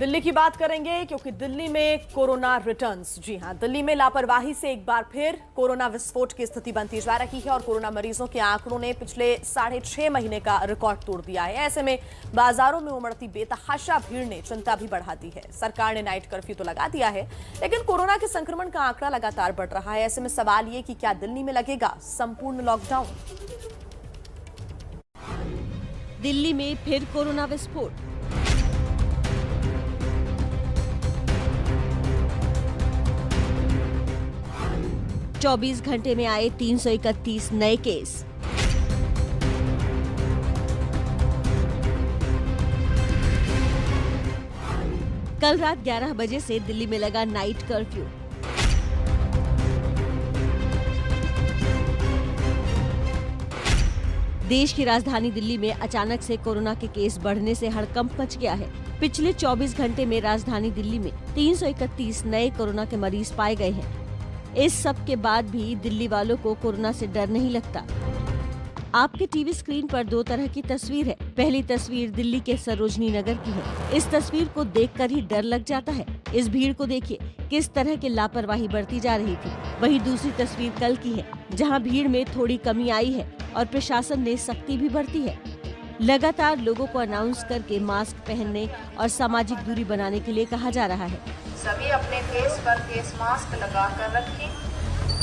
दिल्ली की बात करेंगे क्योंकि दिल्ली में कोरोना रिटर्न्स। जी हां, दिल्ली में लापरवाही से एक बार फिर कोरोना विस्फोट की स्थिति बनती जा रही है और कोरोना मरीजों के आंकड़ों ने पिछले 6.5 महीने का रिकॉर्ड तोड़ दिया है। ऐसे में बाजारों में उमड़ती बेतहाशा भीड़ ने चिंता भी बढ़ा दी है। सरकार ने नाइट कर्फ्यू तो लगा दिया है, लेकिन कोरोना के संक्रमण का आंकड़ा लगातार बढ़ रहा है। ऐसे में सवाल ये कि क्या दिल्ली में लगेगा संपूर्ण लॉकडाउन? दिल्ली में फिर कोरोना विस्फोट। चौबीस घंटे में आए 331 नए केस। कल रात 11 बजे से दिल्ली में लगा नाइट कर्फ्यू। देश की राजधानी दिल्ली में अचानक से कोरोना के केस बढ़ने से हड़कंप मच गया है। पिछले 24 घंटे में राजधानी दिल्ली में 331 नए कोरोना के मरीज पाए गए हैं। इस सब के बाद भी दिल्ली वालों को कोरोना से डर नहीं लगता। आपके टीवी स्क्रीन पर दो तरह की तस्वीर है। पहली तस्वीर दिल्ली के सरोजनी नगर की है। इस तस्वीर को देखकर ही डर लग जाता है। इस भीड़ को देखिए, किस तरह की लापरवाही बरती जा रही थी। वहीं दूसरी तस्वीर कल की है, जहां भीड़ में थोड़ी कमी आई है और प्रशासन ने सख्ती भी बरती है। लगातार लोगों को अनाउंस करके मास्क पहनने और सामाजिक दूरी बनाने के लिए कहा जा रहा है। सभी अपने फेस पर फेस मास्क लगा कर रखें,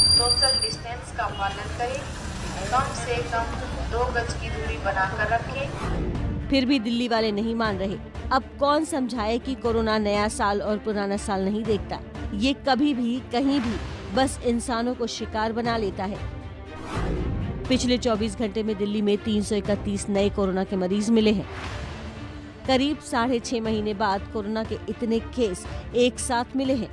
सोशल डिस्टेंस का पालन करें, कम से कम 2 गज की दूरी बनाकर रखें। फिर भी दिल्ली वाले नहीं मान रहे। अब कौन समझाए कि कोरोना नया साल और पुराना साल नहीं देखता। ये कभी भी कहीं भी बस इंसानों को शिकार बना लेता है। पिछले 24 घंटे में दिल्ली में 331 नए कोरोना के मरीज मिले हैं। करीब 6.5 महीने बाद कोरोना के इतने केस एक साथ मिले हैं।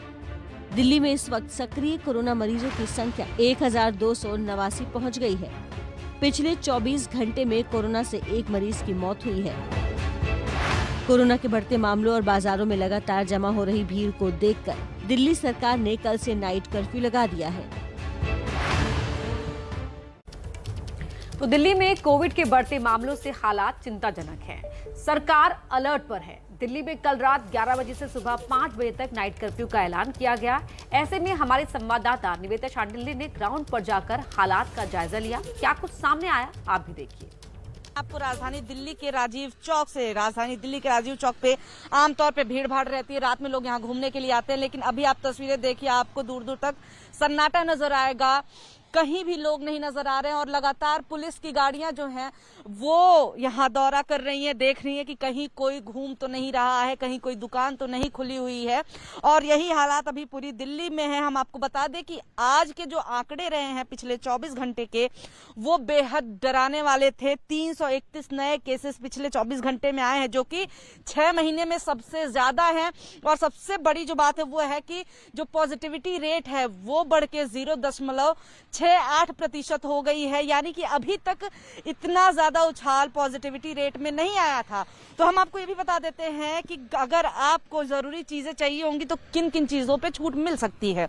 दिल्ली में इस वक्त सक्रिय कोरोना मरीजों की संख्या 1289 पहुंच गई है। पिछले 24 घंटे में कोरोना से एक मरीज की मौत हुई है। कोरोना के बढ़ते मामलों और बाजारों में लगातार जमा हो रही भीड़ को देखकर दिल्ली सरकार ने कल से नाइट कर्फ्यू लगा दिया है। तो दिल्ली में कोविड के बढ़ते मामलों से हालात चिंताजनक हैं। सरकार अलर्ट पर है। दिल्ली में कल रात 11 बजे से सुबह 5 बजे तक नाइट कर्फ्यू का ऐलान किया गया। ऐसे में हमारे संवाददाता निवेदिता शांडिल्य ने ग्राउंड पर जाकर हालात का जायजा लिया। क्या कुछ सामने आया, आप भी देखिए। आपको राजधानी दिल्ली के राजीव चौक पे आमतौर पे भीड़ भाड़ रहती है। रात में लोग यहाँ घूमने के लिए आते हैं, लेकिन अभी आप तस्वीरें देखिए, आपको दूर दूर तक सन्नाटा नजर आएगा। कहीं भी लोग नहीं नजर आ रहे हैं और लगातार पुलिस की गाड़ियां जो हैं वो यहाँ दौरा कर रही हैं, देख रही हैं कि कहीं कोई घूम तो नहीं रहा है, कहीं कोई दुकान तो नहीं खुली हुई है। और यही हालात अभी पूरी दिल्ली में है। हम आपको बता दें कि आज के जो आंकड़े रहे हैं पिछले 24 घंटे के, वो बेहद डराने वाले थे। 331 नए केसेस पिछले 24 घंटे में आए हैं, जो कि 6 महीने में सबसे ज्यादा है। और सबसे बड़ी जो बात है वो है कि जो पॉजिटिविटी रेट है वो बढ़ के 0.68% हो गई है। यानी कि अभी तक इतना ज्यादा उछाल पॉजिटिविटी रेट में नहीं आया था। तो हम आपको ये भी बता देते हैं कि अगर आपको जरूरी चीजें चाहिए होंगी तो किन किन चीजों पे छूट मिल सकती है।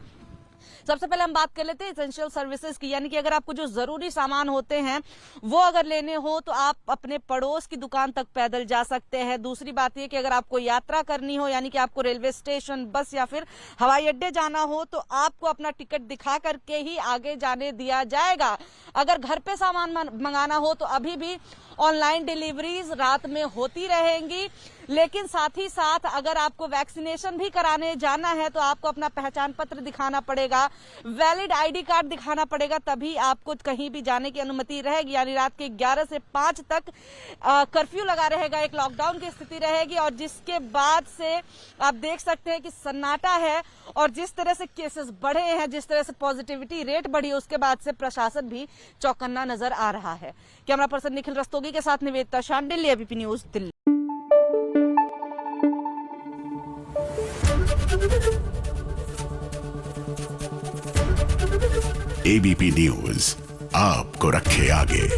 सबसे पहले हम बात कर लेते हैं एसेंशियल सर्विसेज की, यानी कि अगर आपको जो जरूरी सामान होते हैं वो अगर लेने हो तो आप अपने पड़ोस की दुकान तक पैदल जा सकते हैं। दूसरी बात यह कि अगर आपको यात्रा करनी हो, यानी कि आपको रेलवे स्टेशन, बस या फिर हवाई अड्डे जाना हो, तो आपको अपना टिकट दिखा करके ही आगे जाने दिया जाएगा। अगर घर पे सामान मंगाना हो तो अभी भी ऑनलाइन डिलीवरीज रात में होती रहेंगी। लेकिन साथ ही साथ अगर आपको वैक्सीनेशन भी कराने जाना है तो आपको अपना पहचान पत्र दिखाना पड़ेगा, वैलिड आईडी कार्ड दिखाना पड़ेगा, तभी आपको कहीं भी जाने की अनुमति रहेगी। यानी रात के 11 से 5 तक कर्फ्यू लगा रहेगा, एक लॉकडाउन की स्थिति रहेगी। और जिसके बाद से आप देख सकते हैं कि सन्नाटा है और जिस तरह से केसेस बढ़े हैं, जिस तरह से पॉजिटिविटी रेट बढ़ी, उसके बाद से प्रशासन भी चौकन्ना नजर आ रहा है। कैमरा पर्सन निखिल रस्तोगी के साथ Nivedita Shandilya, ABP news Delhi. ABP news आपको रखे आगे।